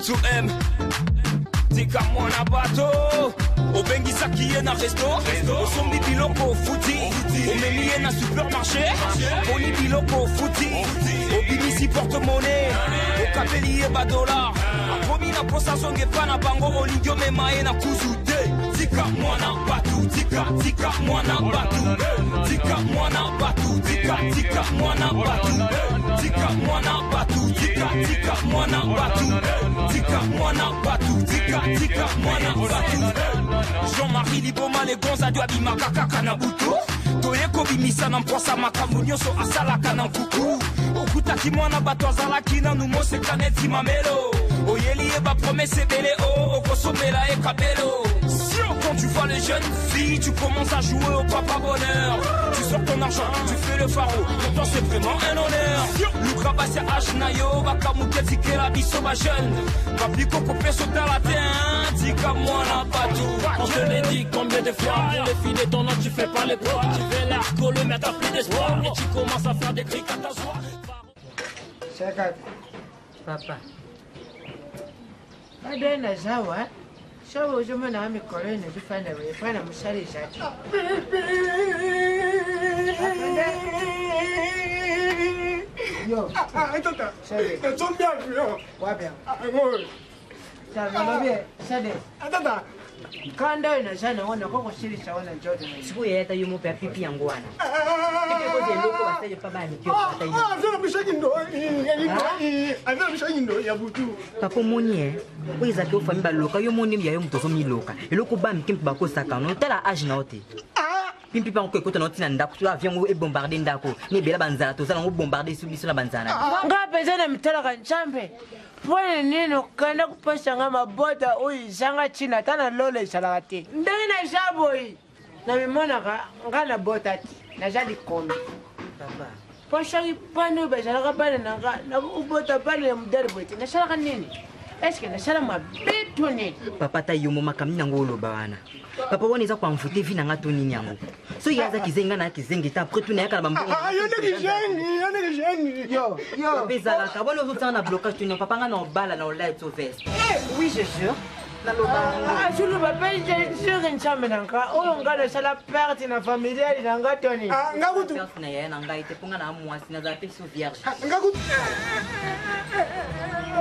tu aimes. Tika mwana bato obengisa kiye na resto osombi biloko futi omemiye na supermarché boni biloko futi obimisi porte-monnaie okapeli ye $, akomi na posa songe pa na bango olingi omema ye na kuzu te. Tika mwana batu, tika mwana batu, tika mwana batu, tika mwana batu, tika mwana batu, tika mwana batu, tika mwana batu, tika mwana batu. Jean-Marie Liboma le gonza du abimaka kaka na butu toyeko bimisa na mposa makambo nyonso asalaka na nkuku okutaki mwana bato azalaki nanu moseka neti mamelo oyeli ye bapromese ebele okosomela ekabelo. Quand tu vois les jeunes filles, tu commences à jouer au papa bonheur. Tu sors ton argent, tu fais le pharaon. Pour toi c'est vraiment un honneur. Lukrabasya Ashnayo, Bakamuke Tikela Bisoba jeune. Papi Coco Peso Talatin, Tika Mwana Batou. On te l'a dit combien de fois, les filles de ton nom tu fais pas les poids. Tu fais l'arco, le mettre à plus d'espoir. Et tu commences à faire des cris à ta joie. Papa. Adena Zawa. So je me n'ai collé ne du fan de frère me sali jati. Yo, attends, c'est bien vu. Quoi bien? Ça va bien, ça dit. Attends. Quand on a ça, on a encore sili ça on a jodi. Siku yeta yumo pe pipi yangu ana. Iko je loko basaje pa ba mikyo pa tayi. Vena bishakindo. Vena bishakindo ya butu. Papa moni oiza ke ofami ba loka yo moni ya yo mutozo mi loka. Eloko ba mikimpi ba ko saka no tala age na ote. Pimpi pa ko ekota no tina ndako to avion e bombarder ndako. Ni bela banzala to zala ngo bombarder subiso na banzana. Ngape zana mitala kan champe. Pwene nino kanda kupasha nga mabota ui zanga china tana lole salakati. Ndena jaboi. Na mimona nga na bota ti. Na jadi komi. Papa. Pasha ki pane ube salaka pane na ubota pane ya mudari bweti. Na salaka nini? Eske na salaka mabitu nini? Papa ta yumo makami na ngolo bawana. Papa wani za kwa mfute vina nga to nini yango. So yaza kizenga na kizengi ta après tout na yaka bambo. Yone Yo. Bezala ka wani ozo na blocage tu papa nga na bala na light au vest. Oui, je jure. Je ne vais pas dire que chambre nanka. Oh, on garde ça la perte na familiale nanga toni. Ngakutu. Perte na ya nanga ite ponga na mwasi na za pe so vierge. Ngakutu.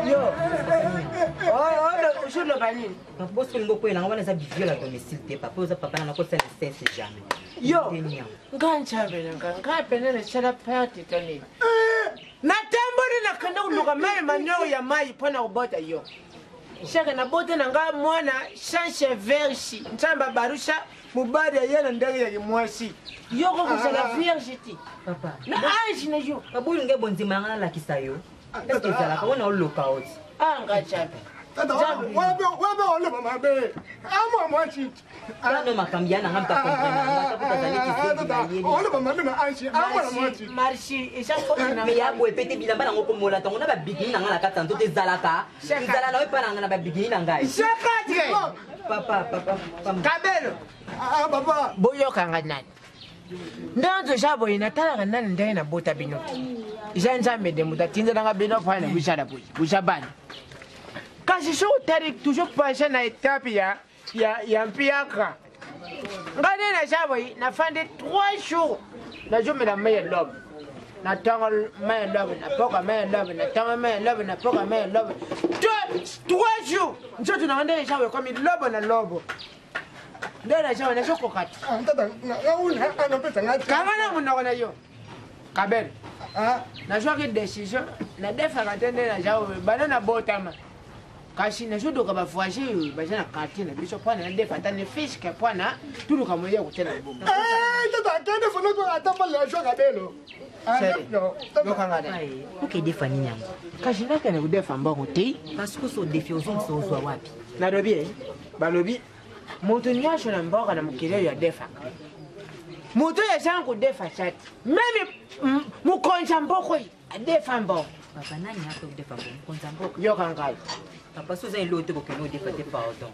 Yo. Oh, je le banine. Papa boss ko ngoko ina ngwana za biviola domicile te papa oza papa na ko sala sense jamais. Yo. Nganchambe nanga. Ngapene ça la perte toni. Na tambori na kanda uluka mai manyo ya mai pona ubota yo. Shaka na bote na nga mwana chance versi. Ntamba barusha mubadi yena ndege ya mwasi. Yoko kusala vierge ti. Papa. Na anji na yo. Kabulu nge bonzima ngana la kisayo. Est-ce que ça la ka wana oloka oti. Anga chape. Tata wabe ole mama be. Amo mwachi. Ano makambiana ngamta comprendre. Taputa zali kizengi na yeni. Ole mama be na anji. Amo mwachi. Marchi ishako na me ya bo epete bilamba na ngoko mola tongo na ba bigini na ngala katanto te zalaka. Zala na wepa na ba bigini na ngai. Shakati. Papa. Kabelo. Papa. Boyo kanga nani. Ndanzo jabo inatala nani ndai na bota bino. Ijanza mede mutatinza nga bino fana bushara buji. Bushabani. Kasi so tarik toujours passer na étape ya mpiaka. Ngane na jabo na fande 3 jours. Na jomi na meilleur lobe. Na tanga meilleur lobe na poka meilleur lobe na tanga meilleur lobe na poka meilleur lobe. 3 jours. Njoto na ngane jabo comme lobo na lobo. Ndela jabo na soko kati. Tata ngauna anopeta ngati. Kangana munakona yo. Kabel. Na joki décision na defa katende na jabo banana botama. Kasi na judo kaba voyager bajana quartier na biso pwana na defa tane fiske pwana tulu kamoya kutena bomba. Tata kende fono to atamba la joga belo. Yo kangana. Ok defa nini yango. Kasi na kana kudefa mbongo te. Parce que so defi ozo so zo wapi. Na dobi balobi moto nyasho na mboka na mukile ya defa. Moto ya sangu defa chat. Mimi mukonja mboko defa mboko. Papa nani hapo defa mkonza mboko. Yo kangana. Papa suza ilote ko keno defa pardon.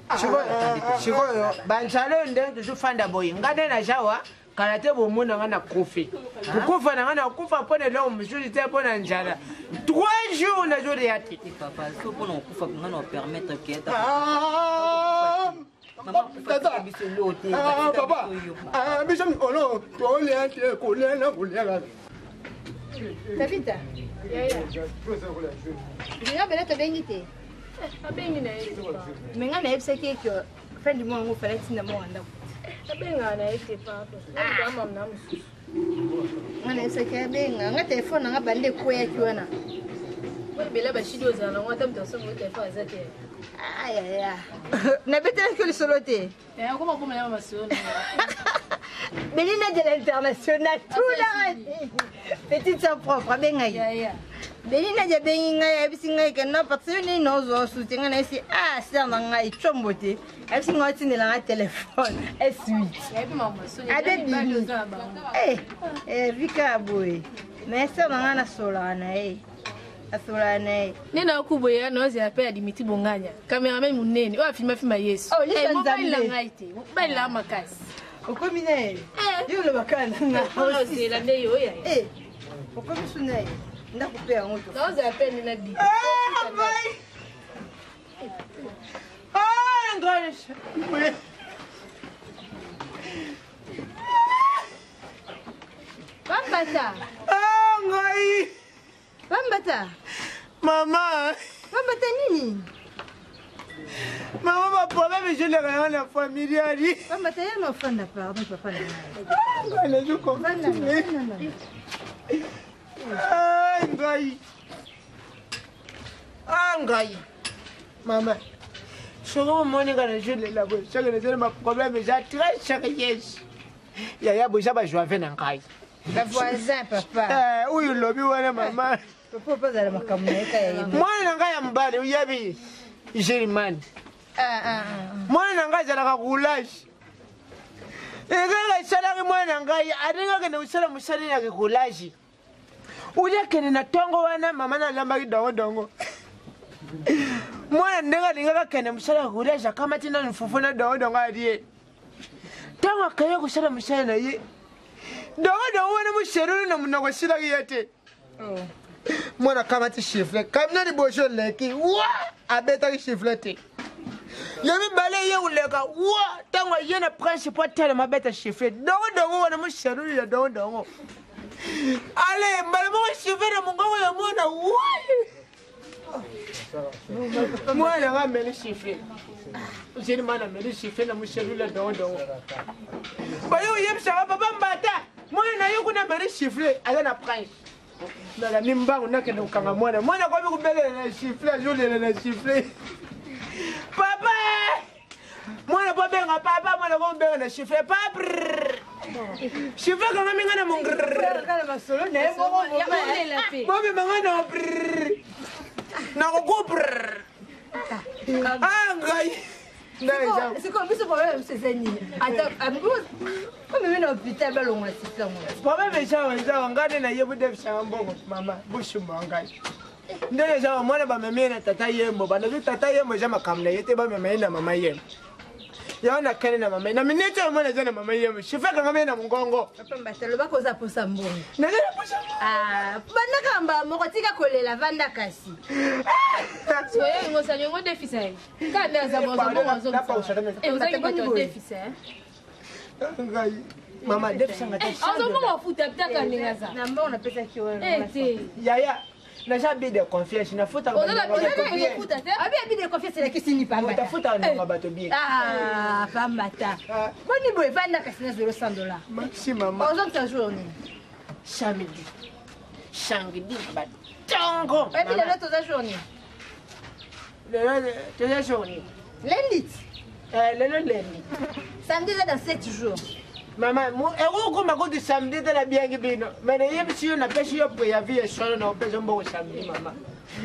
Chikoyo banchalo ndenge tufanda boy ngade na jawa kala te bomona nga na kufi kukufa na nga na kufa mpona eloko mosusu te mpona njala 3 jours nazolia te papa so mpona kokufa nga na opermettre ke papa biso mikolo tolia te kolia na kolia kaka Tabita. Nga bele tobengi te. Abengi na ye. Mais nga na yebisa ke que fin du mois ngo fallait tinda mo anda. Abenga na ye te papa. Nga mama na musu. Nga na yebisa ke benga nga téléphone nga bande ko ya ki wana. Wa bele ba shido za na ngata mtaso mo téléphone azate. Ay ay ay. Na betela que le solo te. Comment comment ya maso na. Benina de l'international tout la petite sa propre benga yi. Benina de benga ya bisinga ke na parce que ni nozo soutenga na si ser na ngai chombote. Abi singa tinela na téléphone. S8. Ya bi mama so ni. Abi vika boy. Mais ser na na solana asolana nena kuboya nozi apela dimiti bonganya cameraman munene o afilma filma Yesu mobile ngai te mobile la makasi okomine yo le bakana na ozi la nde yo ya okomisuna ndakupea ngoto nozi apela na bi ngosh Bambata ngai Bambata Maman Bambata nini Maman ma problème je le rien la famille ali Bambata ya no fanda pardon papa na ngai je comprends ngai Maman Soro moni kana je le la bo chaque ne ma problème j'ai très chaque yes ya bo ça ba joie na ngai la voisin papa uyu lobi wana mama papa pazala makamu yeka ya yebo mwana ngai ya mbale uyabi Jerimani mwana ngai zalaka roulage ekaka salaki mwana ngai alinga kene usala musali ya roulage uja kene na tongo wana mama na lambaki dongo mwana ndenga linga kene musala roulage kama tina nfufuna dongo aliye tango kaya kusala musali na ye dongo wana musheru na munoko silaki yete mwana kama ti chiffre kamna ni bojo leki wa abeta ki chiffre te yemi bale ye uleka wa tango yena principal tele mabeta chiffre dongo wana musheru ya dongo ale mbale mo chiffre na mungongo ya mwana wa mwana ga meli chiffre usini mana meli chiffre na musheru ya dongo bayo yemsa papa mbata mwana yo kuna meli chiffre ala na prince Nala nimbangu nake ndo kanga mwana kwa biku bele na chiffre jule na chiffre papa mwana po benga papa mwana ko benga na chiffre papa chiffre kanga minga na mungr kana masolo na ebo ya mone la pe bobe manga na ko ngai c'est comme ça problème c'est zeni attends comme une hôpital balonga sisa mo problème ça ngane na yebu def shambongo mama bushumba ngai ndele za mwana ba memena tata yembo bana tata yembo jama kamna yete ba memena mama yembo yaona kene na mama na minete mwana jana mama yembo shifaka ngame na mungongo papa mbatelo bakoza posa mbongo na nene posa banda kamba moko tika kolela vanda kasi soye ngosa nyongo defisai kana za bozo uzaki bato defisai ngai mama defisa ngata azo mo mafuta bitaka ningaza na mbona pesa kiwa yaya na jabi de confiance na futa ba futa te abi abi de confiance la kisini pamba tafuta na bato bien pambata boni boy vanda kasi na $0 maximum ozo ta journée samedi ba tongo abi de l'autre journée le journée lundi lundi samedi dans 7 jours Mama, ego kuma ko di samedi de la biangi bino. Mene yebisi yo na pesi yo po ya vie solo na pesi mbo samedi mama.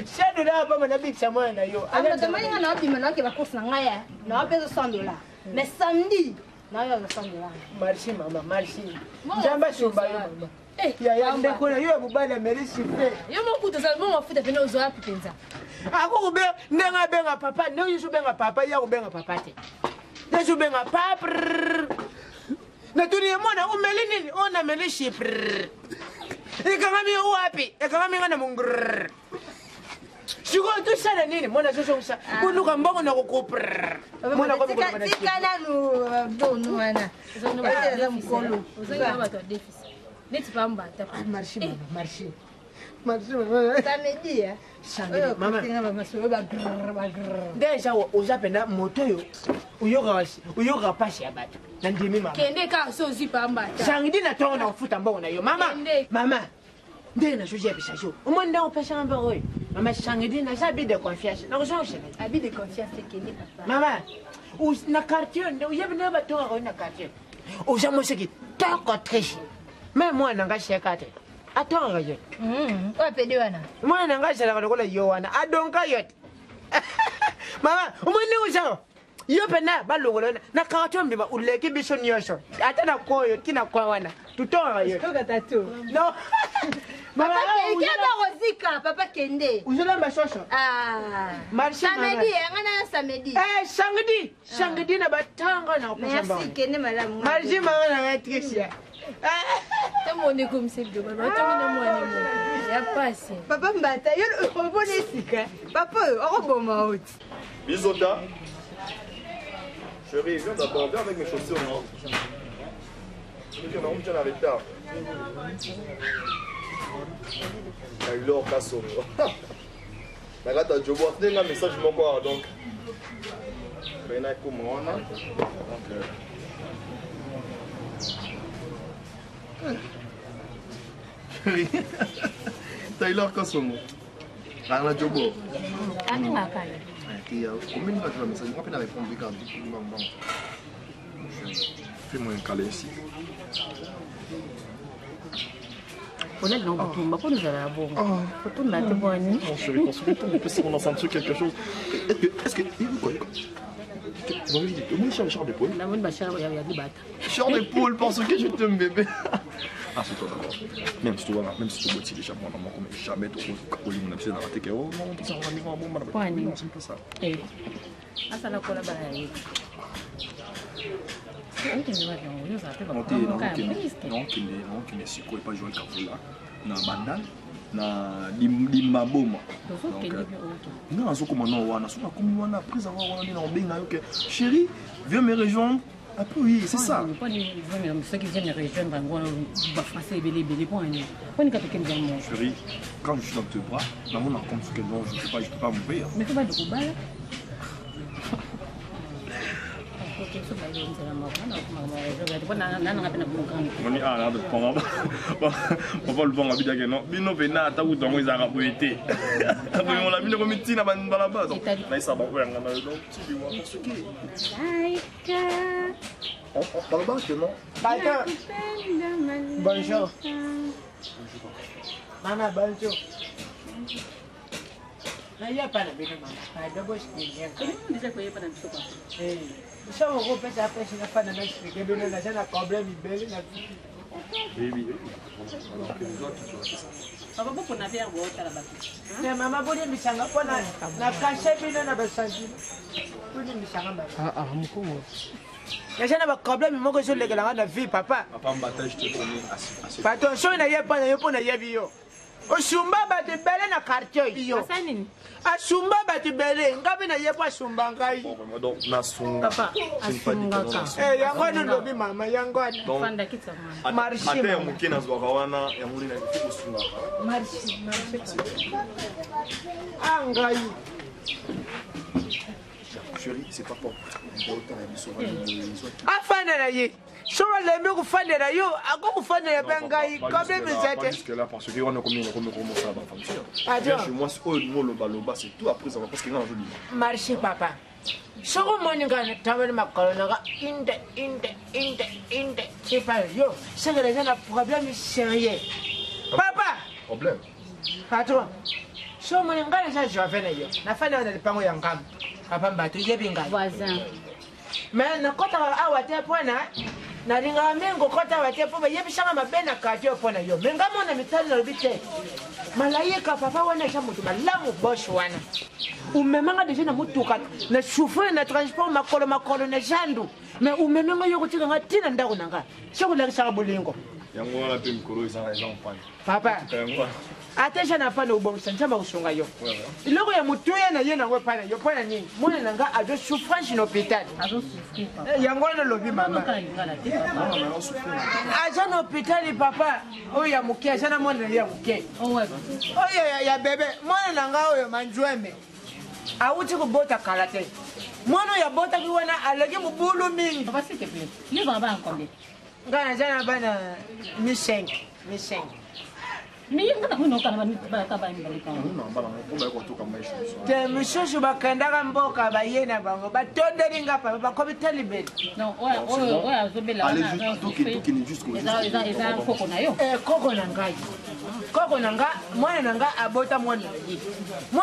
Sedo la pa mana big samana na yo. Ana to mani na obi mana ke ba kosa ngaya. Na pesa $100. Mais samedi na yo $100. Merci mama, merci. Jamba shumba yo mama. Ya ndeko na yo bubala merci fe. Yo mo kuta sa mo mafuta pena uzo api penza. Ako kube ndenga benga papa, no yisu benga papa ya kubenga papa te. Yesu benga papa. Natulia mwana umeli nini? Ona meli ship. Ikangami wapi? Ikangami ngana mungur. Shugo tu sana nini? Mwana sosho sa. Uluka mbongo na kukupr. Mwana kwa mbongo na ship. Tikana nu donu wana. Zono ba za mkolo. Uzanga ba to deficit. Neti pamba ta. Marshi mama, marshi. Samedi Samedi mama. Tinga masolo ba grrr. Deja uzapenda moto yo. Uyoga pasi ya batu. Na ndimi mama. Kende ka so si pamba ta. Samedi na tonga na ufuta mbongo na yo. Mama. Mama. Ndenge na shoje bisa sho. Umanda upesa mbongo yo. Mama samedi na sabi de confiance. Na kusho shene. Abi de confiance kende papa. Mama. Na quartier ndo yebne ba tonga ko na quartier. Uza moseki tako triche. Mais moi nanga shekate. Atonga yo. Wa pede wana. Moi nanga shela ko la yo wana. Adonka yo. Mama, umone uza. Yo pena balongolona na quartier mbiba uleki biso nyosho. Ata na koyo kina kwa wana. Tutonga yo. Toka tatu. No. Mama, Ikeba rozika papa kende. uzola mbashosho. Marshi Samedi ngana samedi. Samedi. Samedi na batanga na upesa mbongo. Merci kende malamu. Marshi mama na Patricia. Tamone comme c'est de ba to mina mwana mo. Ya passe. Papa mbata yo obone sika. Papa oroboma oti. Bisota. Chérie, viens d'abord, viens avec mes chaussures, non? On est en retard. Il a eu l'or casso. Regarde, je vois un message encore donc. Ben là, comment on a? Chérie, t'as eu l'or casso. Regarde, je vois. Ani makala. Combien de fois tu vas message? Moi, je vais répondre. Regarde, fais-moi un câlin ici. On est dans le tombe, pourquoi nous allons avoir faut tout la témoigner. Non, chérie, consulte-toi, on peut se rendre ensemble sur quelque chose. Est-ce que. Quoi? Vous avez dit, moi, je suis Charles de Paul. La bonne bachar, il y a des bâtards. Charles de Paul, parce que je t'aime, bébé. Ah, c'est toi d'abord. Même si tu vois, même si tu vois, déjà, moi, maman, comme jamais, tu as mon absence dans la tête. Oh non, ça va venir en bon, madame. Non, c'est pas ça. Eh. Ah, ça n'a pas la balle. Non, qui n'est si quoi pas jouer Kafola, na banane, na limaboma. Non, je comme non, wana, so comme wana après avoir wana na obenga yoke. Chérie, viens me rejoindre. Après oui, c'est ça. Ceux qui viennent me rejoindre, va français belé point. Chérie, quand je suis dans tes bras, dans mon compte sur quel nom, je peux pas m'ouvrir. Mais faut pas de combat. Moni ah de prendre on va le vendre à bidaga non bino bena ta ou donc ils ont poété on l'a mis comme petit na là-bas donc là ça va faire un donc tu vois parce que on parle pas non Bonjour. Mama bonjour. Na ya pana bino mama. Ai dobo skin. Déjà quoi pas dans le sopa. Eh. Ça on repère ça après c'est pas dans le expliquer bino na ça problème ibeli na. Oui. Papa pour na faire bo ta la bas. Na mama bodi misanga pona na kashe bino na basanji. Bodi misanga ba. Mkongo. Y'a pas de problème, mais je suis dans la vie, papa. Papa, je te connais assez. Attention, il n'y a pas de vie. Osumba bati bele na quartier yo. Asumba bati bele, ngabi na yepa sumba ngai. Donc na sunga. Papa, asunga ka. Eh, yango ndo lobi mama, yango. Fanda kita mama. Marshi. Ate ya mukina zwa kawana ya muri na kitu sunga. Marshi. Angai. Chérie, c'est pas pour. Afana na ye. So le me kufandela yo, ako kufandela bengai, comme bizete. Parce que là parce que on a combien ça va fonctionner. Chez moi c'est au loba c'est tout après ça va parce que là joli. Marché papa. So ko moninga na tawel makolona ga inde. C'est pas yo. C'est que les gens ont problème sérieux. Papa. Problème. Patron. So moninga na sa jove na yo. Na fana na lipango ya ngam. Papa mbatu yebinga. Voisin. Mais na kota awate pona. Na ringa mengo kota wate po ba yebishanga mabena kati opona yo. Menga mona mitali na bite. Malaika papa wana cha mutu malamu bosh wana. Umemanga deja na mutuka na chauffeur na transport makolo na jandu. mais umenanga yokutika nga tina ndako nanga shokulakisaka bolingo yango wana mpe mikolo eza mpani papa ate ja na pana ubongisa nzamba kusunga yo iloko ya mutu ye na ye nango pana yo pana nini mwana nanga azo souffrance na hôpital yango wana lobi mama aza na hôpital papa oyo ya moke aza na mwana na ye ya moke oyo ya bebe mwana nanga oyo manjweme awuti kubota kala te mwana oyo abotaki wana aleki mobulu mingi nga naza na bana mi 5 te misusu bakendaka mboka baye na bango batondeli nga papa bakomi talibeli koko na nga mwana na nga abota mwana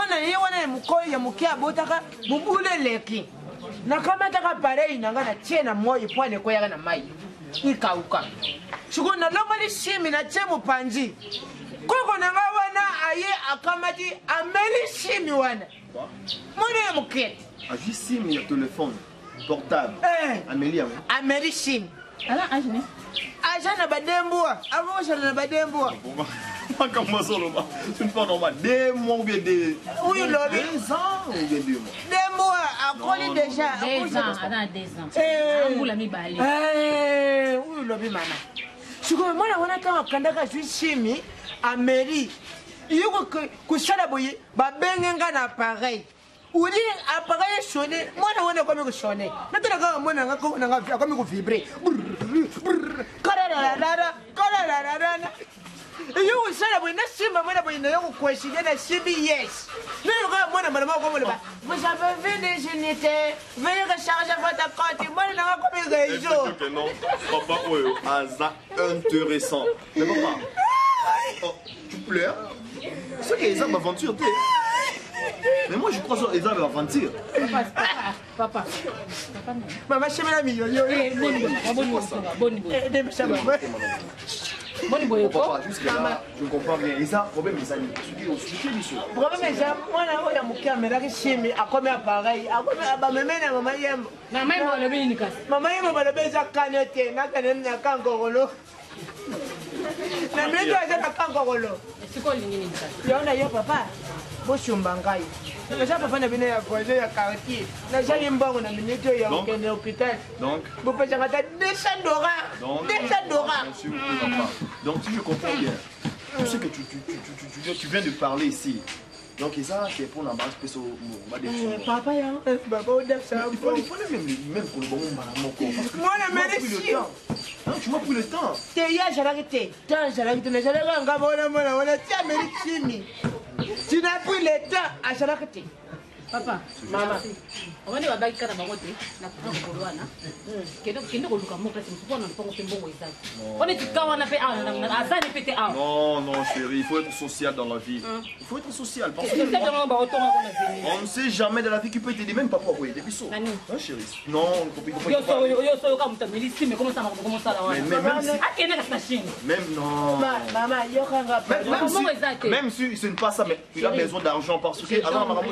na ye wana ya mokoyi ya moke abotaka mobulu eleki nakamataka parei na nga na tie na moyi po anekoyaka na mai ikauka sikoyo nalongoli simi na tie mopanzi koko na nga wana aye akamati ameli simi wana mwana ya mokete azwi simi ya telefone portable ameli simi aza na bademboa avosala na bademboa makambo azoloba une fois normal 2 mois ou bien 2 oui lobi 2 ans ou bien 2 mois demboa akoli déjà 2 ans ana 2 ans ambula mibale oui lobi mama sikoyo mwana wana kanga kandaka azwi simi ameri yoko kusala boye babenge nga na appareil udi appareil sonné mwana wana akomi kusone natala kaka mwana nga akomi kuvibre karararara iyo kusala boye nasimba mwana boye nayo kukweside na CBS nayo kaka mwana mwana makomoloba vous avez vu des unités veuillez recharger votre compte mwana nanga akomi réseau non papa oyo aza intéressant mais papa tu pleures c'est que Eza m'aventure mais moi je crois que Eza m'aventure papa maman chemena million boni boye ko jusque là je ne comprends rien Eza problème Eza ni problème Eza mwana oya moke amelaki chimi akomi appareil akomi abamemena mama yembo na mai balobi ni kasi mama yembo balobi eza kane te nakaneni na kankokolo na minito aza na kankokolo siko olingi nini kasi yona yo papa bosumba ngai naza papa na bino ya voisin ya quartier nazali mbongo na minito ya kokende hôpital bopesaka ta 200 dollars donc si je comprends bien tout ce que tu viens de parler ici donc ça c'est pour l'embarras peso papa ya baba odafsa il faut même pour le bon moment moi na merci tu m'as pris le temps te ya jalaki te temps jalaki te najalaka nga bona mona wana tia meri chimi tu n'as pris le temps ajalaki te papa mama omoni babaki kaka bango te na kokolo wana kende koluka mo place mosusu wana mpongo mpe mbongo ezali mpona tika wana mpe azali mpe te awa non chérie il faut être social dans la vie il faut être social parce que on ne sait jamais dans la vie qui peut t'aider même papa oui depuis ça hein chérie non yo so yoka muta melisi mais comment ça wana akende kasi na chine même non mama yokanga même si ce n'est pas ça mais il a besoin d'argent parce que alors maman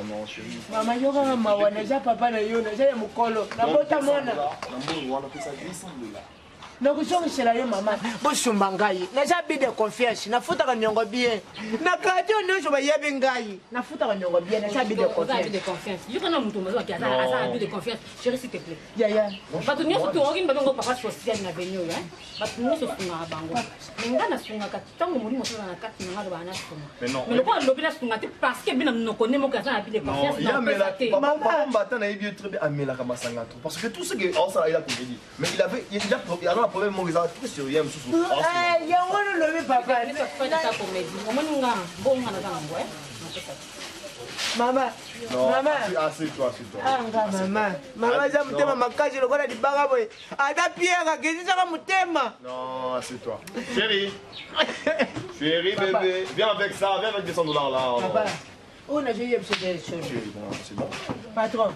non chérie mama yokanga mawa naza papa na yo naza ya mokolo nabota mwana nakusongisela yo mama bosumba ngai naza bi de confiance nafutaka niongo bien na kati nyonso bayebi ngai nafutaka niongo bien naza bi de confiance yokana mutu mazwaki aza bi de confiance chérie s'il te plaît yaya bato nyonso tongaki babengo papa social na benio ya bato nyonso sungaka bango nga nasungaka ntango molimo osala na kati nanga loba nasunga mais lokola lobi nasunga te parce que bina monoko nde moko aza na bi de confiance papa mbata na yebi très bien amelaka masanga to parce que tout ce que osala il a comédie mais il a problème mo ezala très sérieux mosusu yango lolobi papa mama mama aza motema makasi lokola libanga boye ata pierre akesisaka motema non assieds-toi chérie bébé viens avec ça viens avec $200 là papa oyo nazoyebisa c'est bon patron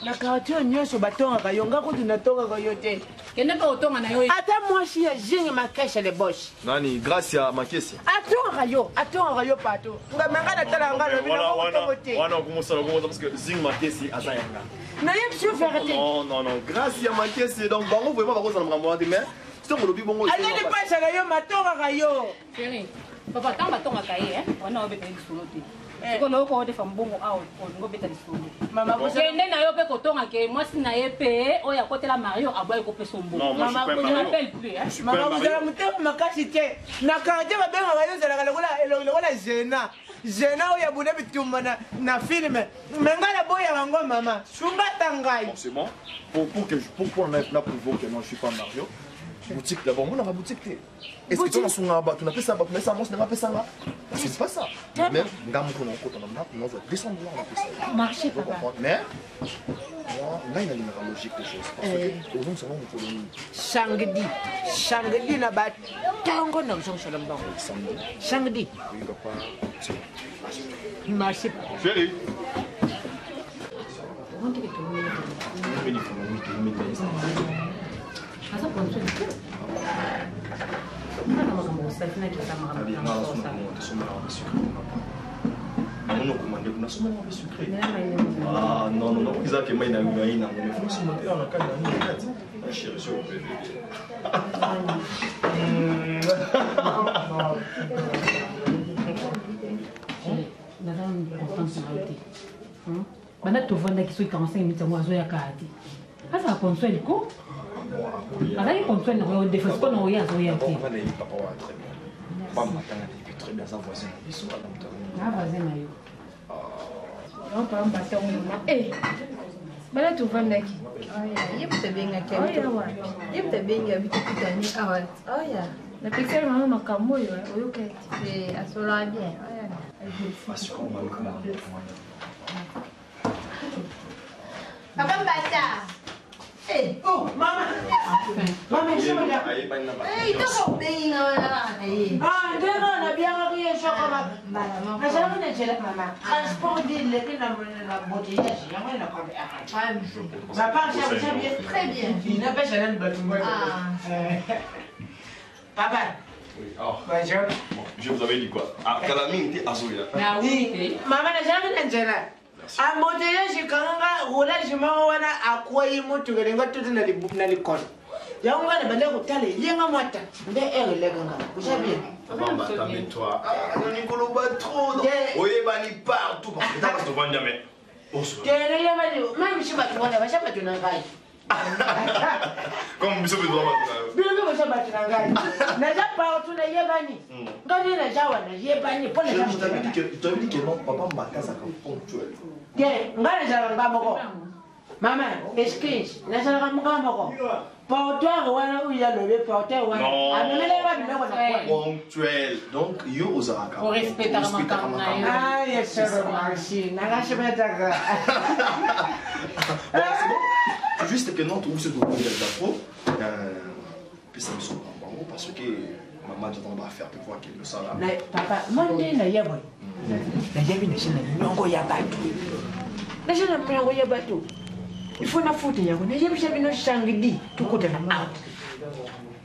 na quartier nyonso batongaka yo nga kutu natongaka yo te kende mpe otonga na yo ata mwasi ya zingi makeshe le bosh nani grâce ya makesi atongaka yo pato nga manga natala nga lobi nakotongo te wana okomosala parce que zing makesi aza yanga nayebi si ofere te non grâce ya makesi donc bango vraiment bakozala makambo wana te mais soki olobi bongo aleli pasa na yo matongaka yo chéri papa ntango batongaka ye wana obetali lisolo te sikoyo oko odefa mbongo awa olingo obeta lisolo kende na yo mpe kotongaka mwasi na ye mpe oyo akotela mario aboyi kopesa mbongoappelle plus mama kozala motema makasi te na quartier babengaka yo ozalaka lokola zena oyo abuna bitumba na filme me ngai naboyaka ngo mama sungata ngai c'est bon pour na prouver que non je suis pas Mario boutique d'abord moi na boutique te est-ce que tu as sunga ba tu n'as pas ça mais ça moi je n'ai pas fait ça là c'est pas ça même ngam ko non ko to na non va descendre là on fait ça marché papa mais moi là il y a une logique des choses parce que au nom salon on peut shangdi na ba tango na so so lamba shangdi oui papa marché chérie asa ponso ana makambo usafina kisa makambo non commandé kuna somo na sucré ah non ils a que mai na ina mais faut se monter en cas na ni net la chérie sur bébé nadhani constance na yote bana tovanda kiso 45 minutes ngo azo ya kati asa ponso liko azali ponso na yo defense ko na oya azo ya te papa wa très bien pas matin très bien ça voisin ils sont à l'homme na voisin na yo non pas un bâton bala tovandaki ye mutabengaki ye mutabengi abitukutani awa oya napekisali mama makambo oyo oyokati asolaa bien papa mbata oh mama itokobenga wana ndeno na bianga kiye shokoma na sababu na jela mama transport dile kina na botillage yango na kombe ma part ça bien très bien il n'a pas jamais de bateau papa bonjour je vous avais dit quoi ah Kalamine était azoya na oui mama na jamais na jela embouteillage kanga roulage moko wana akwai moto gelenga tutu na likono yango wana bande kotala yenga mwata nde ereleganga ushabie Maman, toi. Ah, Nicolo bat trop. Oui, bani partout. T'as pas de vendre jamais. Même si tu vas pas tu n'as pas. Comme monsieur peut voir. Bien que ça tu n'as pas. N'a pas tu n'as yebani. Quand il a jawa na yebani pour les gens. Je t'avais dit que non, papa m'a cassé comme ponctuel. Bien, ngala jara ngamo. Maman, excuse, na jara ngamo. Porteur wana uya lobe porteur wana. Amemele ba bino na ponctuel. Donc yo ozaka. Pour respecter ma ah, yes sir, merci. Na chebeta. C'est juste que non tout ce que vous d'afro puis ça me semble bon parce que maman j'attends à faire pour voir qu'il le sent là. Papa, moi na yabo. Na yabi na shina nyongo ya batu. Na shina nyongo ya batu. Il faut na foot yango na yebi shabino shangidi tukote na out.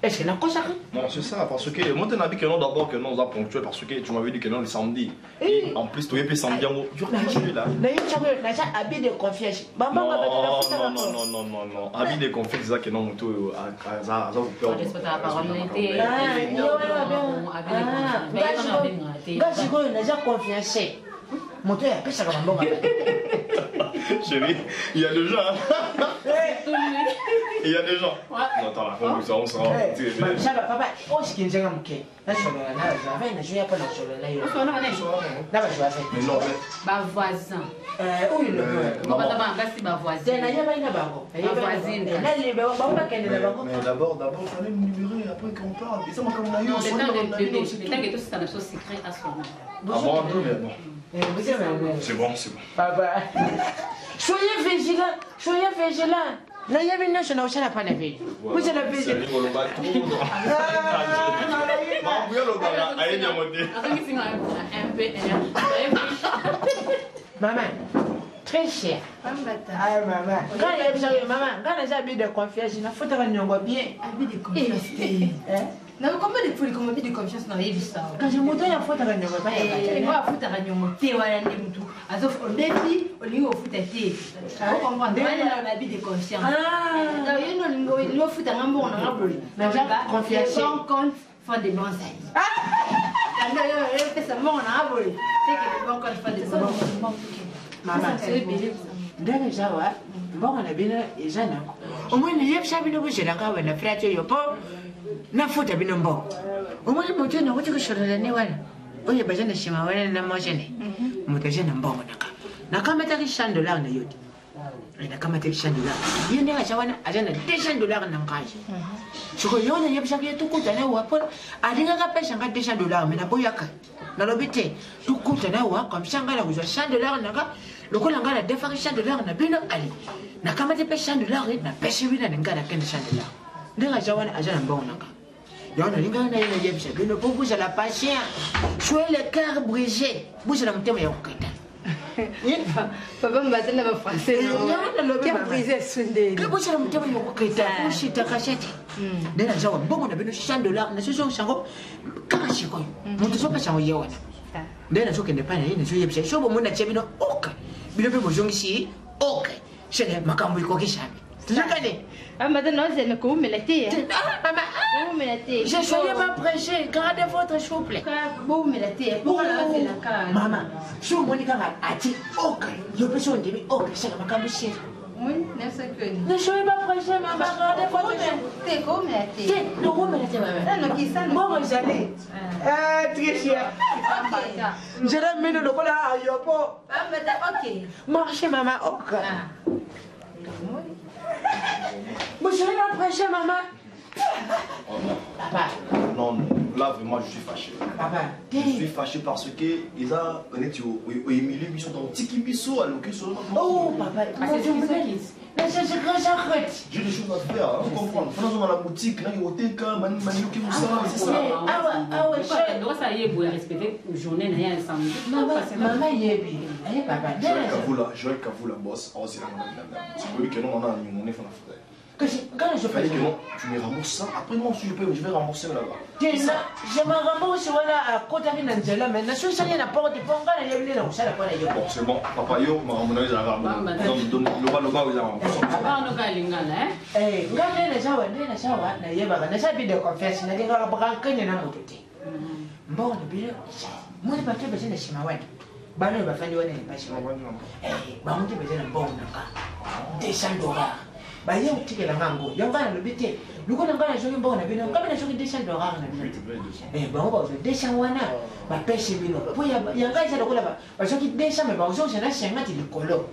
Est-ce que na kosa ka? Non, c'est ça parce que moi t'as dit que non d'abord que non on va ponctuel parce que tu m'avais dit que non le samedi. Et en plus tu es samedi en jour là. Na yinchago na cha habit de confiance. Bamba ba ba non. Habit de confiance ça que non moto ça vous peur. Respecter la parole n'était. Gaji ko na cha confiance. Moto ya pesa kama mbonga. Chérie, il y a des gens. Il y a des gens. Non, attends, là, on sera. Papa, on se kinzenga mke. Na shola na za, na joya pa na shola na yo. On a un jour. Na ba joa fait. Mais non, Ba voisin. Oui le. On va d'abord ngasi ba voisin. Na ya ba ina bango. Ba voisine. Na le ba ba kende na bango. Mais d'abord, fallait me libérer après qu'on parle. Et ça m'a comme on a eu. Non, le temps que tout c'est une chose secret à son nom. Ah bon, mais bon. C'est bon. Papa. Soyez vigilant. Na yabi national chala pa na vie. Vous allez la vie. C'est rigolo ba tout. Ma buya lo bana ayi nyamote. Azangi singa un peu. Maman. très cher. Ah, maman. Quand il y a maman, quand il y a habit de confiance, il faut te rendre bien. Habit de confiance. Non, combien de fois comme habit de confiance dans les visas? Quand je monte, il faut te rendre bien. Il faut te rendre bien. Voilà, tout. Alors, on défie, on lui offre ta thé. On comprend. On habit de confiance. Ah. Il lui offre un bon, on a bon. Mais j'ai confiance. On compte faire des bons signes. Ah. Non, c'est bon, on a bon. C'est que les bons comptes faire des bons signes. Maman, ndenge jawa mbongo na bino eza nako omwene yebisa bino buzelanga wena frate yo po nafuta bino mbongo omwene moto na kuti kushorera ne wana oye bajana shima wana na mojene moto jena mbongo naka meta ki $100 na yodi ina kama te $100 yende ga chawana ajana $100 na ngaji siko yona yebisa ke tukuta na wapo adinga ka pesa nga $100 mena boyaka na lobite tukuta na wa kwa mshangala kuzwa $100 naka lokola ngala defaki $100 na bino ali na kama te pesa $100 na pesa bina ngala kende $100 ndinga chawana ajana mbongo naka yona linga na yena yebisa bino pour vous la patient soyez le cœur brisé vous la mutema ya kukata Papa mbaza na français. Qui brisé sunde. Que vous la mutema ya kukata ushita kashati ndena jawa mbongo na bino $100 na sio shango kama shiko muntu sopa chango yewana ndena soke ndepana yini so yebisa shobo muna chebino oka bino pe mojongisi oka shele makambo ikokishami tuzakane mbaza no c'est comme me laté maman vous me laté je soyez pas pressé gardez votre souple vous me laté pour la c'est la cara maman sho monika ati oka yope so ndimi oka shele makambo shele oui n'est-ce ne soyez pas pressé maman gardez votre c'est comme la thé c'est le gros me laté maman non qui ça bon j'allais Tricia je ramène le cola à yopo ok marchez maman oka vous serez pas pressé maman papa non là vraiment je suis fâché papa je suis fâché parce que ils ont Émilie ils sont dans tiki biso à l'occasion oh papa c'est grand j'arrête j'ai des choses à faire hein comprendre faut dans la boutique là il oteka mani qui vous ça c'est ça ah ouais chérie doit ça y est pour respecter journée na ya ensemble maman yebi aye papa Joël Kavula boss aussi là c'est lui que non on a on est fait quand je fais que non, tu me rembourses ça. Après moi, si je peux, je vais rembourser là-bas. Je me rembourse voilà à côté de Angela, mais je suis allé à la porte de Ponga et il y a une salle pour aller. Bon, c'est bon. Papa, yo, m'a ramené les arabes. Donne le bas, ils ont papa, nous gagnons, hein? Eh, regardez les gens, na yeba, na sabi de confiance, na dinga branque ni na motote. Bon, le billet, moi je partais besoin de Shimawani. Bano ba fandi wana ni pashi. Eh, ba muti besoin de bon naka. $200. Bah il y a un petit qui est là mango. Il y a un gars dans le BT. Le gars dans le jeu bon na bino. Comme na jeu $200 na bino. Eh bah on va faire $200 wana. Bah pêche bino. Puis il y a un gars qui est là là-bas. Parce que $200 mais bah on s'en a 50 de colo.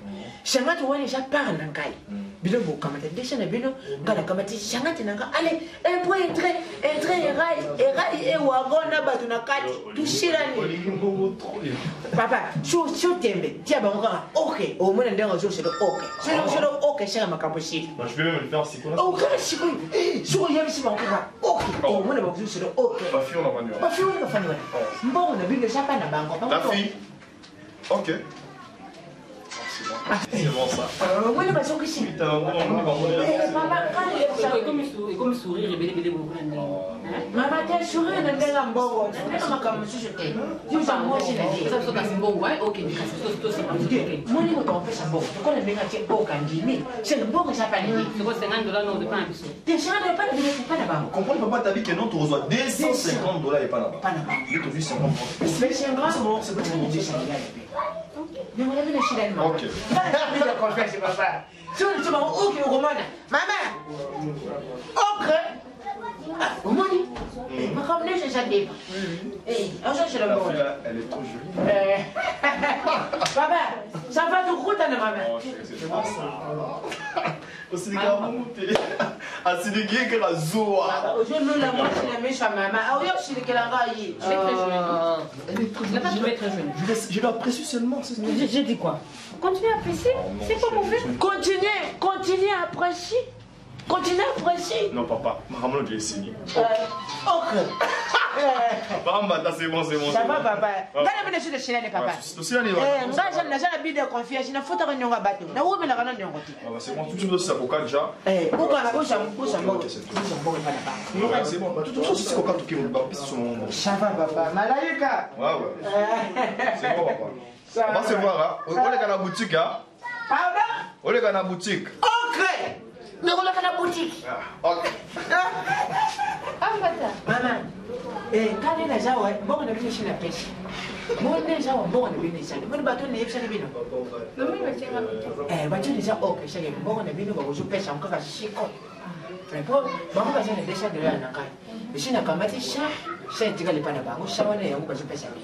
50 wana déjà par na kai. Bino bo kamata $200 na bino. Ngala kamata 50 na nga. Allez, un point entrer et wagon na batu na kati. Tushirani. Papa, chaud tembe. Tiens bah on va. OK. Au moins ndenge zo c'est OK. C'est le OK c'est ma capochine. Je vais même le faire, c'est quoi là? Oh, c'est quoi? Sur il y a ici, on va. Ok. Oh, moi, on va sur le OK. Ma fille, on a manuel. Ma fille, on a manuel. Bon, on a vu le sapin à banque. La fille. Ok. C'est bon ça. Moi, le maçon ici. Putain, maman, comme sourire, il beaucoup. Maman, tu sourire dans le bon. C'est comme si j'étais. Tu vas moi, c'est la vie. Ça, c'est bon, ouais, ok. Moi, les motos, on fait ça bon. Tu connais bien que tu es au Candini. C'est le bon que ça fait. C'est quoi, $50 non, de pas un peu. T'es sûr de pas de pas là-bas. comprends, papa, t'as dit que non, tu reçois $250 et pas là-bas. Pas là-bas. Je te dis 50 Mais c'est un grand mot, c'est pas $200. Mais on a vu le chilène, maman. Ok. Je vais confesser, papa. Tu vas OK, Romana. Maman. OK. Au moins, ma ramener, c'est ça dépend. Eh, c'est le bon. Elle est trop jolie. Papa, ça va tout route, maman. C'est pas ça. Aussi, les gars, c'est des gars qui ont la zoa. Aujourd'hui, la moitié de la mèche à maman. Ah oui, je suis le calendrier. Elle est très jeune. Je l'apprécie seulement. J'ai dit quoi? Continue à apprécier. C'est pas mauvais. Continuez à apprécier. Continuez à apprécier. Non, papa, ma maman, je l'ai essayé. OK. Bambata, c'est bon, c'est bon. Ça va, papa. Quand même, je suis le papa. Moi, j'ai un bide de confiance. Il faut que nous bateau. Là où la rana de côté. C'est bon, tout de suite, c'est avocat déjà. Pourquoi la bouche à c'est bon, tout de suite, c'est coca qui me bat. Ça va, papa. Malaïka. Ouais. C'est bon, papa. On va se voir, hein. On est dans la boutique, hein. Pardon? On est dans la boutique. Ok. Mais on est dans la boutique. Ok. Maman. Quand on est déjà, bon, on a vu chez la pêche. Bon, on est déjà, bon, on a vu les gens. Bon, le bateau n'est pas chez les bino. Bateau déjà, ok, chez les bon, on a vu nous, on joue pêche encore à Chico. Mais bon, on va faire des chats de la Nakai. Mais si on a quand même des chats, c'est que les panabas, on s'en est, on va jouer pêche à lui.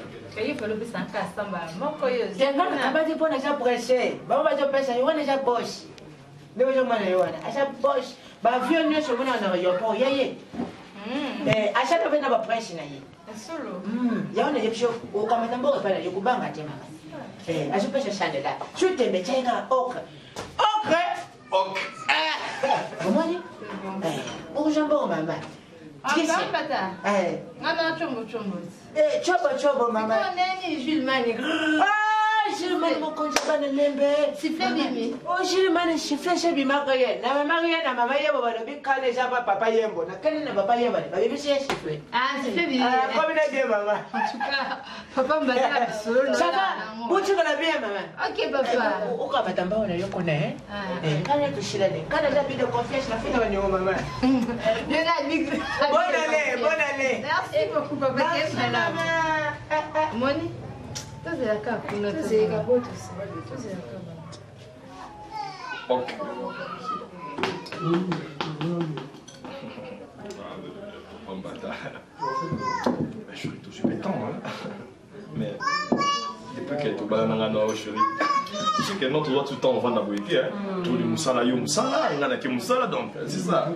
Il faut le faire en casse, ça va. Mon coyote. C'est non, on va dire pour les gens pressés. Bon, on va jouer pêche à lui, on est déjà boss. Nous sommes à la boss. Bah, vieux, nous sommes à l'aéroport, yé. À chaque fois, on va presse. Solo. Il y a un épisode où, comme un bon repère, il y a un bon matin. À ce pêche à Chandela. Je te mets un ocre. Ocre. Ok. Comment dit? Où jambon, maman? Qu'est-ce que c'est? Non, Chobo, maman. On est Jules Mani. Jules Mani, mon conjoint de l'embe. Sifflet bimi. Oh, Jules Mani, sifflet chez Bimarien. La maman, la maman, il y a un big can déjà papa Yembo. La canne n'a pas Yembo. La baby, c'est sifflet. Ah, sifflet bimi. Comme il a dit, maman. En tout cas, papa m'a dit solo. Ça va? Où tu vas bien, maman? Ok, papa. Où quand tu vas, on a eu qu'on est. Quand elle est touchée l'année. Quand elle a mis de confiance, la fille de la maman. Bonne année. Merci beaucoup, papa. Merci, maman. Moni. C'est la carte. C'est la carte. C'est la carte. Ok. Je suis tout super mais depuis qu'elle est au banana, chérie. Je sais qu'elle notre tout le temps on va dans tout le moussala yo moussala, il y en a qui moussala donc c'est ça.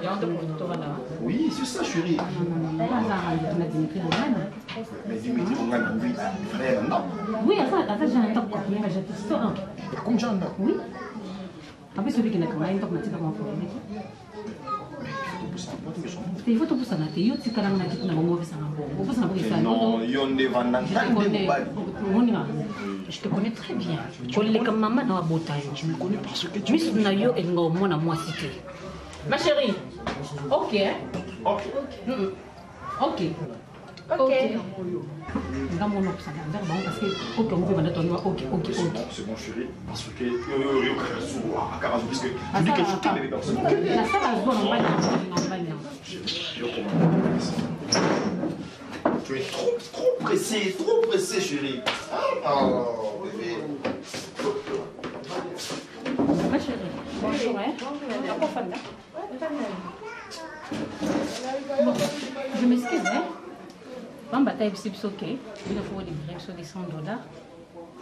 Oui, c'est ça chérie. Mais Dimitri on a oui, frère non. Oui, ça j'ai un top combien j'ai tout ça. Comme j'en ai. Oui. En plus celui qui n'a quand même top matin comment faire. Il faut tout ça na te yo tikala na kitu na bongo visa na bongo. Vous savez ça non, yonde vanda. Je te connais très bien. Tu es comme maman dans la bouteille. Tu me connais parce que tu Miss Nayo et Ngomona moi cité. Ma chérie. OK. OK. OK. OK. Dans mon option, parce que OK, on peut mettre OK, OK. C'est bon chérie parce que yo Karazu parce que lui que je t'aime les personnes. La salle à jouer en Tu es trop pressé chérie. Oh bébé. Ma chérie. Bonjour hein. Je m'excuse hein. Bon bataille c'est OK. Il faut livrer sur des $100.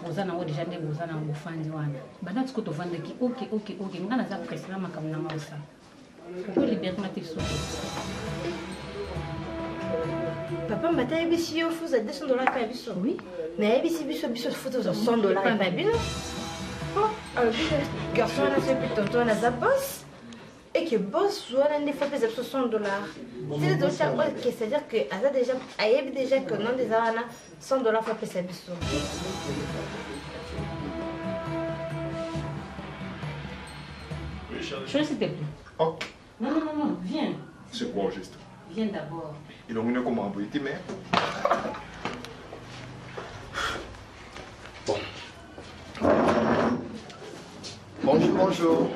Vous en avez déjà des vous en avez fandi wana. Bana tu ko vendre qui OK. Ngana za presse na makamna mausa. Pour libérer ma tif sur. Papa m'a dit que si vous avez $200 par biso. Oui. Mais si biso photo $100 par biso. Oh, alors garçon là c'est plutôt toi na boss. Et que boss soit des fois plus $60. C'est donc ça OK, c'est-à-dire que a déjà ayebi déjà que non des arana $100 fois plus biso. Je s'il te plaît. Oh. Non, viens. C'est quoi juste? Viens d'abord. Il a une comment embrouillé mais bon. Bonjour.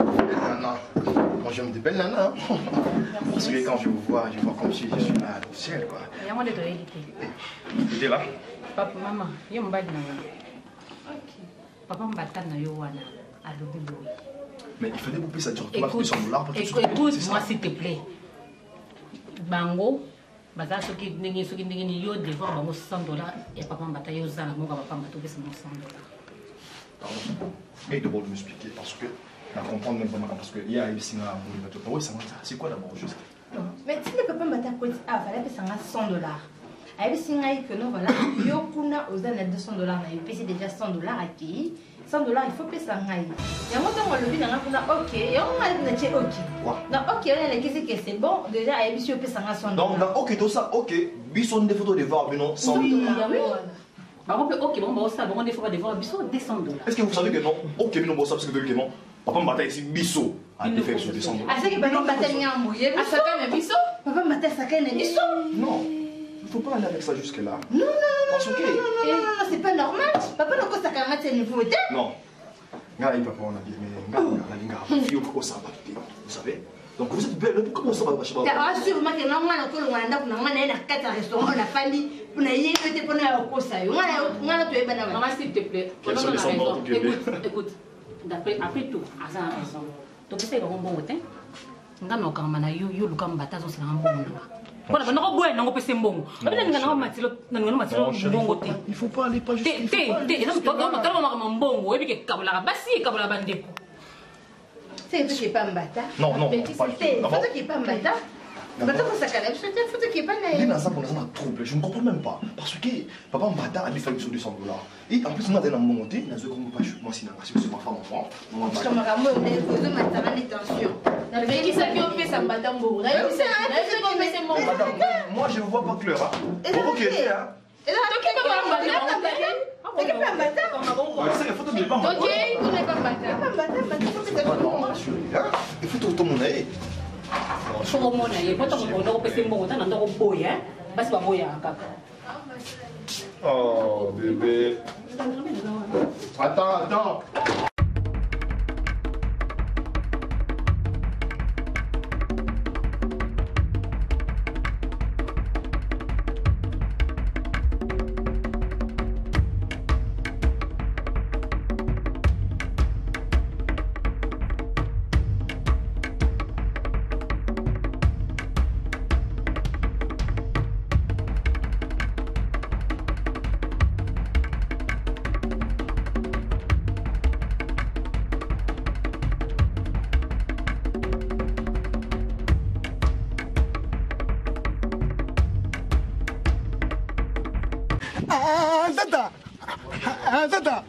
Belle nana. Moi j'aime des belles nanas. Parce que quand je vous vois comme si je suis là au ciel quoi. Il y a moins de réalité. Tu es là? Papa, maman, il y a un bal na. OK. Papa mbata na yo wana. Mais il fallait couper ça dure $100 écoute-moi s'il te plaît. Bango, baza soki ndenge ni yo devant bango $100 et papa mbata yo zana mo papa mbata pesa $100. Pardon. Mais d'abord de m'expliquer parce que je ne comprends même pas parce que il y a ici là oui c'est quoi d'abord juste. Mais si le papa mbata ko ah fallait pesa $100. Ayebi singa que non voilà yo kuna ozana $200 na pesi déjà $100 aki $100, il faut payer ça. Il y a un moment où on le dit, ok, et on a dit, ok. Donc, ok, on a dit que c'est bon, déjà, il y a un peu ça. Donc, ok, tout ça, ok. Bison des photos de voir, mais non, $100. Par exemple, ok, bon, ça, on des fois des fois, $200. Est-ce que vous savez que non? Ok, mais non, bon, ça, parce que non. Papa m'a ici, bisso. À défaire sur $200. Ah, c'est que papa m'a dit, à ça, quand même, papa m'a dit, ça, quand même, non. Il ne faut pas aller avec ça jusque-là. Non, parce que... non, c'est pas normal. Papa n'a pas ça quand même, c'est nouveau. Non. Papa, on a dit, mais fille au sabbat, vous savez? Donc vous êtes belle, comment ça va, ma chérie? Sûrement que non, on a 4 restaurants, on a fallu, on a y été pour nous ça. On a tué banane. Maman, s'il te plaît. Écoute, après tout, Asa a raison. Donc c'est un bon hôtel. On a encore mana yo le cambata, c'est un bon. Voilà, on a besoin d'un peu de bon. Il faut pas aller pas juste. C'est toi qui n'es pas un bâtard. Non, c'est toi qui n'es pas un bâtard. Maintenant, ça calme, c'est toi qui n'es pas un trouble. Je ne comprends même pas. Parce que papa m'a dit qu'il fallait sur $200. Et en plus, on a un bon côté, on a moi si c'est ma femme enfant. Moi, je ne vois pas clair. Ok, il faut tout mon aïe. Oh bébé. Attends. Tata,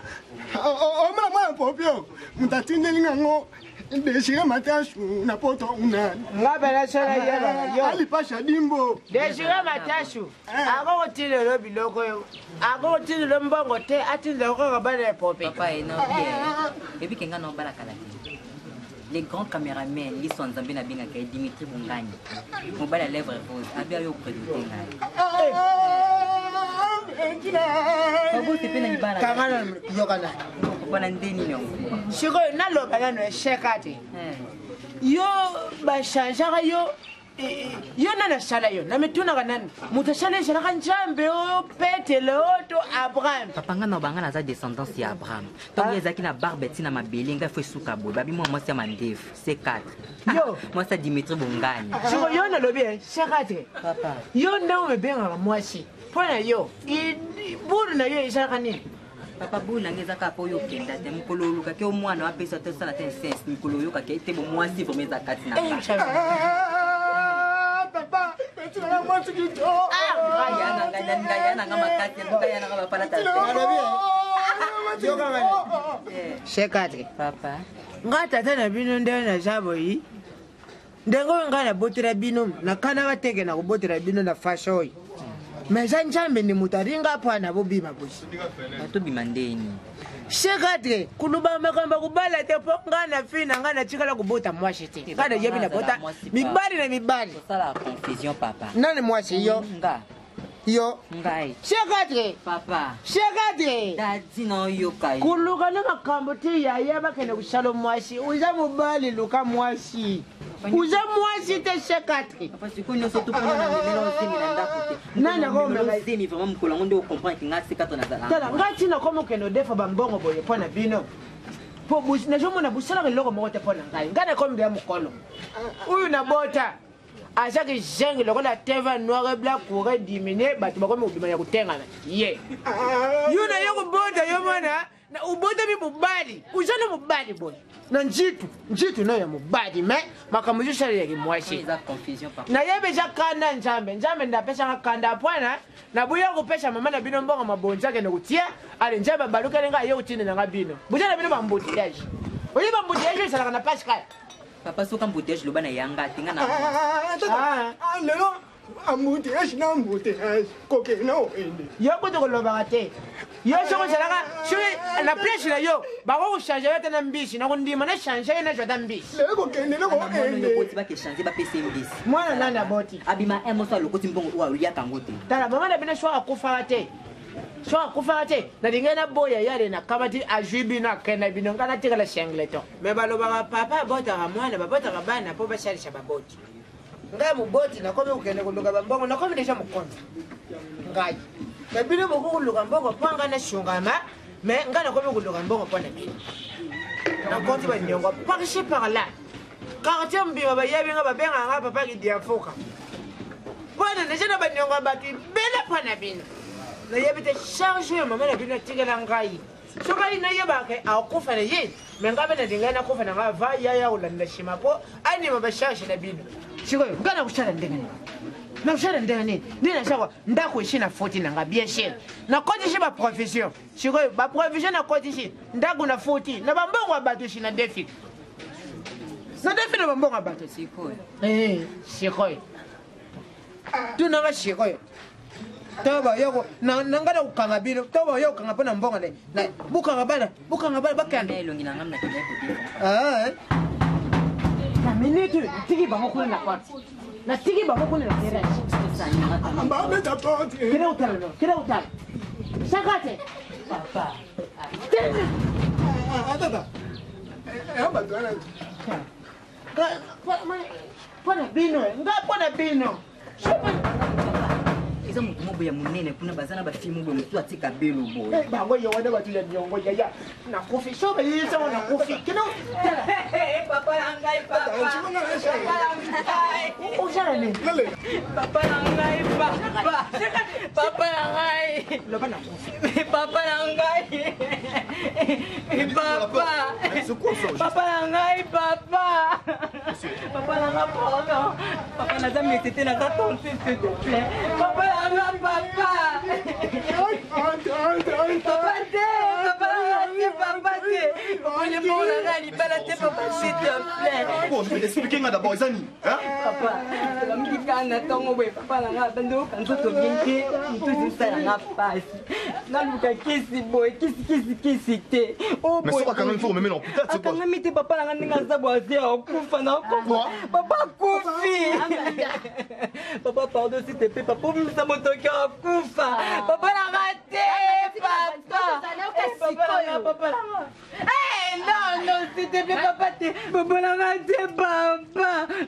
mama popio, mutatinde lingango, deshira matashu na poto una. Ngabela sala yaba yo. Ali pasha dimbo. Deshira matashu. Ako kotile lo biloko yo. Ako kotile lo mbongo te atile ko kabana popi. Papa eno bien. Et puis kenga no bala kala. Les grands caméramens, ils sont en Zambie, Dimitri Bungani. Mon bal à lèvres rose, Abia yo prédouté. Kamana yokana. Papa ndeni yo. Siko nalo banano shekati. Yo ba chanjara yo yo nana sala yo na mituna kanani mutashala shala kanjambe o pete loto Abraham. Papa ngana bangana za descendance ya Abraham. Donc ezaki na barbeti na mabele nga fe suka boy. Babi moi c'est mandef, c'est 4. Yo, moi c'est Dimitri Bungani. Siko yo na lobi shekati. Papa. Yo na me benga mwasi. Pona yo, buru na yo ishala kanini. Papa bula ngeza ka po yo kenda te mukolo luka ke o mwana wa pesa te sala te sense mukolo yo ka ke te bo mwasi fo meza kati na ba. Papa, tu vas moi tu dis oh. Ah, yana nga makati nduka yana nga bapala ta. Yo kama shekati. Papa. Ngata tana bino ndena jabo yi. Ndengo ngana botira bino na kana bateke na kubotira bino na fashion. Meza njambe ni mutaringa hapa na bobi mabushi. Watu bimandeni. Shekatre kuluba makamba kubala tepo ngana fina ngana chikala kubota mwashi te. Ngana yebi na bota mibali na mibali. Sala confusion papa. Nani mwashi yo? Nga. Yo. Ngai. Shekatre. Papa. Shekatre. Dadi no yokai. Kuluka na makambo te ya yaba kene kushalo mwashi. Uza mubali luka mwashi. Uza mwashi te shekatre. Papa sikunyo sotu pona na mbele semi na ndako te. Nana ngome na semi vraiment mukolo ngonde o comprendre que ngati kato na zala. Tala ngati na komo keno defa bambongo boye pona bino. Po bus na jomo na busala ke loko mo te pona ngai. Ngana komo ya mukolo. Uyu na bota. À chaque jeune, le la terre noire et blanc pourrait diminuer, bah tu vas comme au ya kutenga. Yeah. You na yo boda yo mana. na uboda mi mubali ujana mubali boy na njitu no ya mubali me makamuju shari ya kimwashi na yebe jakanda njambe ndapesha kanda apwana na buya kupesha mama na bino mbonga mabonja ke nokutia ale njamba baluka lenga ye utine na ngabino bujana bino bambuti yaji oyi bambuti yaji sala kana pashika papa soka mbuti yaji lobana yanga tinga na lelo ambuti yaji na mbuti yaji koke na oende yoko to loba te yo soko sala ka na pressure na yo ba ko changer yata na mbishi na kundima na changer na jota mbishi lelo kokende lelo oende ko tiba ke changer ba pese mbishi mwana nana boti abima emoso lokoti mbongo wa ya kangote tala mama na bina shwa kufa te na dingena boya yale na kamati ajubi na kena bino ngana tika la shengleto me baloba papa bota ga mwana babota ga bana po ba sharisha baboti ngai mu boti na kobe ukende kuluka bambongo na kobe desha mukonza ngai na bino boku kuluka mbongo panga na shungama me ngana kobe kuluka mbongo pona bino na konti ba nyongo pakishi par là quartier mbiwa ba yebi nga babenga nga papa ki diafoka pona ne jena ba nyongo ba ti bela pona bino na yebite charge mama na bino tigela ngai sokai na yebake akufa na ye mengabe na dingana kufa na ngava ya ulanda shimapo ani maba charge na bino siko ngana kushara ndengani na kushara ndengani ndina shawa ndako ishina 40 na ngabia shel na kodi shiba profession siko ba profession na kodi shi ndago na 40 na bambongo abatu shina defi na defi na bambongo abatu siko siko tunanga siko toba yoko nangana ukanga bino toba yoko kanga pona mbonga le na bukanga bala bakanda elongi na ngamna kile na minute tiki bango kuna na kwati na tiki bango kuna na terrace amba beta poti kile utalo sakate papa atata amba twana pona bino eza mutu mobo ya munene kuna bazana bafi mobo motu atika belo boye bango yo wana batu ya nyongo ya na kofi sobe yisa wana kofi kino papa yangai papa ujana ne papa yangai papa yangai loba na kofi papa yangai papa yangai papa nanga pardon papa naza metete naza tonte s'il te plaît papa yanga papa on est bon là libala te papa s'il te plaît bon je vais t'expliquer nga d'abord Zani hein papa la mika na tongo boy papa nanga bando kanto to binki tout ça nanga passe na luka kisi boy kisi te oh mais ça quand même faut me mettre en putain c'est quoi akanga mite papa nanga ninga zaboazi akufa na papa kufi papa pardon s'il te plaît papa misa motoki akufa papa nanga te papa nanga non s'il te plaît papa te papa nanga te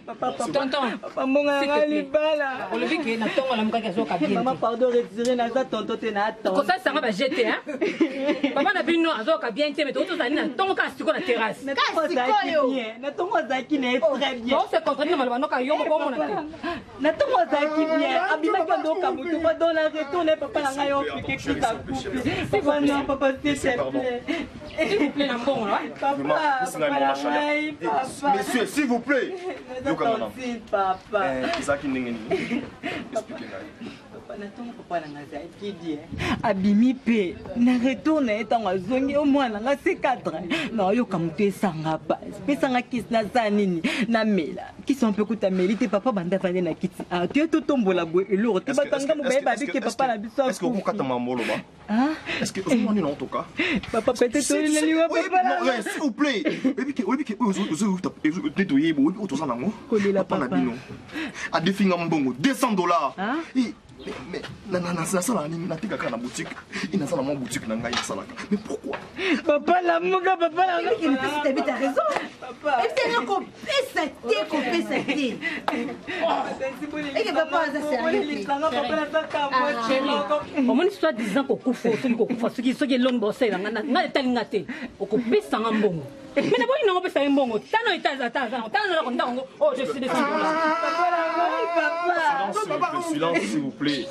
papa tonton papa monga nanga libala olobi ke na tongo na mukaki azoka bien maman pardon retiré naza tonton te na tongo kosalisanga bagete papa na bino azoka bien te me tozali na tongo kaka siko na terrasse na tongo azalaki na ye très bien ose contraire na maloba noka yo bomona te na tongo azalaki bien abimaki andoka motu pardon na retourne papa na ngai ofike kita kufi papa non papa s'il te plaît s'il vous plaît na mbongo monsieur s'il vous plaît papa ezalaki ndenge nini expliquer ngai natongo papa nanga azalaki bien abimi mpe na retour na ye ntango azongi omwana nanga C4 nayoka moto esanga pasi pesanga kisi naza nini namela kisi mpe kutameli te papa banda vande na kiti toye totombola boye eloko te batanga mobaye babike papa na biso est-ce que okokatama mboloba est-ce que ozomoni na otoka papa peut-être tolineliwa papa s'il vous plaît oyebiki te toyebi oyebi oyo toza nango papa na bino adefinga mbongo $200 mais nasala nini natekaka na boutique inazala mwa boutique na ngai nasalaka mais pourquoi papa lamuka papa nanga t'as raison papa c'est kopesa te eke papa aza sérieux omoni soit disant kokufa osoli kokufa soki elongi bosalelanga nga etalinga te okopesanga mbongo mena boyi nango opesa ye mbongo tano etaza tano nalako ndango oh je suis descendu silence, s'il vous plaît.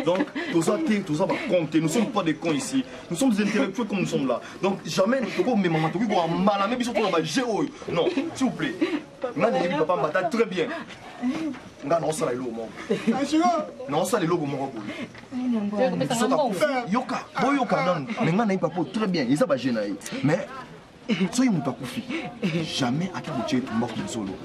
Donc, tout ça va compter. Nous ne sommes pas des cons ici. Nous sommes des intellectuels comme nous sommes là. Donc, jamais nous ne pouvons pas mal, mais surtout, on va gérer. Non, s'il vous plaît. Papa m'attend très bien. Non, ça les logo. Non, ça les logo mon Yoka, non, mais on n'a pas très bien. Ils savent gêner. Mais soyez mon takufi. Jamais à qui vous tuez tout mort solo.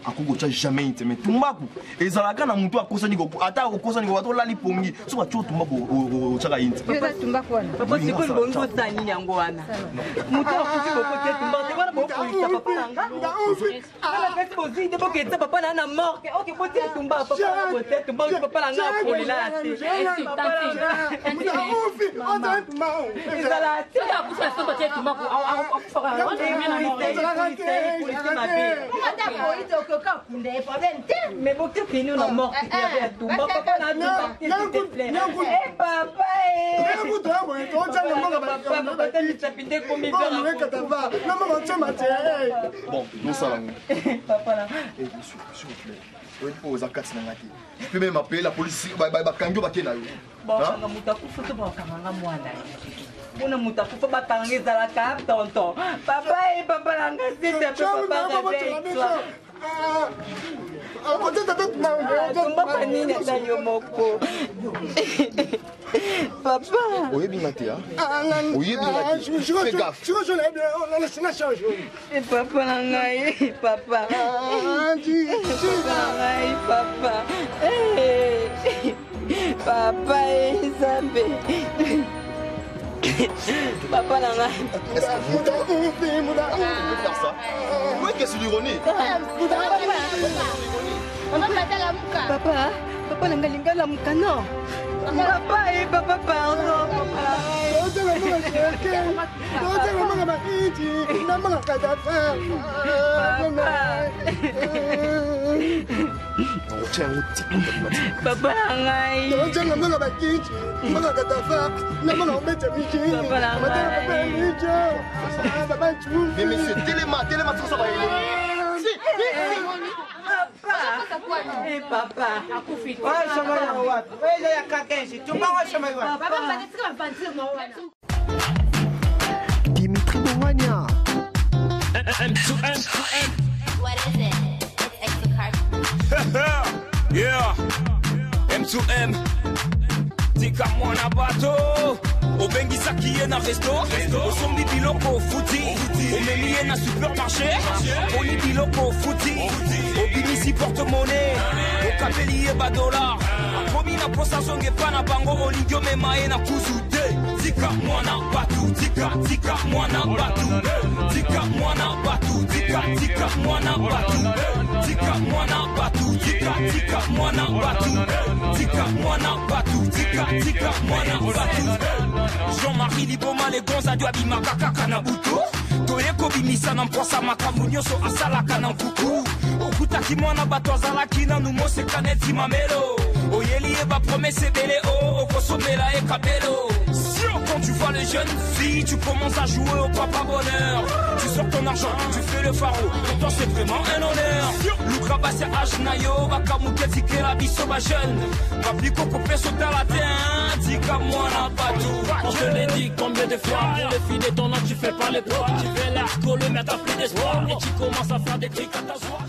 Akugocha jamais intime tumbaku ezalaka na mutu akosani go ata akosani go watola lipongi so bacho tumbaku o chaka inti papa tumbaku wana papa sikoni bongo tani yango wana mutu akufi bokote tumbaku wana bokuita papa nanga ala pesi bozide boketa papa na morke OK bote tumbaku papa bote tumbaku papa nanga apolila ate ezala ate akufa so bote tumbaku akufa mais bon, tu es nous la mort qui avait tout. Papa, bon, nous sommes papa, s'il vous plaît. Je peux même appeler la police. Una mutakufa batangiza la cap tonton. Papa et papa langa c'était papa réveille-toi. Papa nini ndayo moko. Papa. Oye bingatia. Oye bingatia. Fais gaffe. Et papa langa papa. Papa. Papa Zambe. Papa Nanga. Est-ce que vous pouvez faire ça? Oui, qu'est-ce que c'est l'ironie? Papa Nanga linga la mukano. Papa et papa pardon. Papa Nangai. Mais monsieur, téléma, ça va papa. Dimitri Bongania. What is it? It's extra card. Yeah. M2M. Tika mwana bato. Obengisa kiye na resto. Osombi biloko futi. Omemiye na supermarché. Oni biloko futi. Obimisi porte-monnaie. Okapeliye ba dollar. Komi na posa zonge pa na bango. Olingyo memaye na kuzude. Tika mwana batu. Tika mwana batu. Tika mwana batu. Tika mwana batu. Tika mwana batu. Tika mwana batu. Tika mwana batu. Tika mwana batu. Jean-Marie Liboma les gonza du abimaka kaka na butu. Toyeko bimisa na mposa makambu nyonso asalaka na nkuku. Okutaki mwana bato azalaki nanu mose kaneti mamelo. Oyeli eba promesse ebele o okosomela ekabelo. Quand tu vois les jeunes filles, tu commences à jouer au papa bonheur. Tu sors ton argent, tu fais le pharaon. Pour toi c'est vraiment un honneur. Lukraba c'est Ashnayo, Bakamuke Tikela Bisoba jeune. Papliko Kopé saute à la terre, Tika Mwana Batou. On te l'a dit combien de fois, pour le fil de ton nom tu fais pas les poids. Tu fais l'arco, le mettre à plus d'espoir. Et tu commences à faire des trucs à ta joie.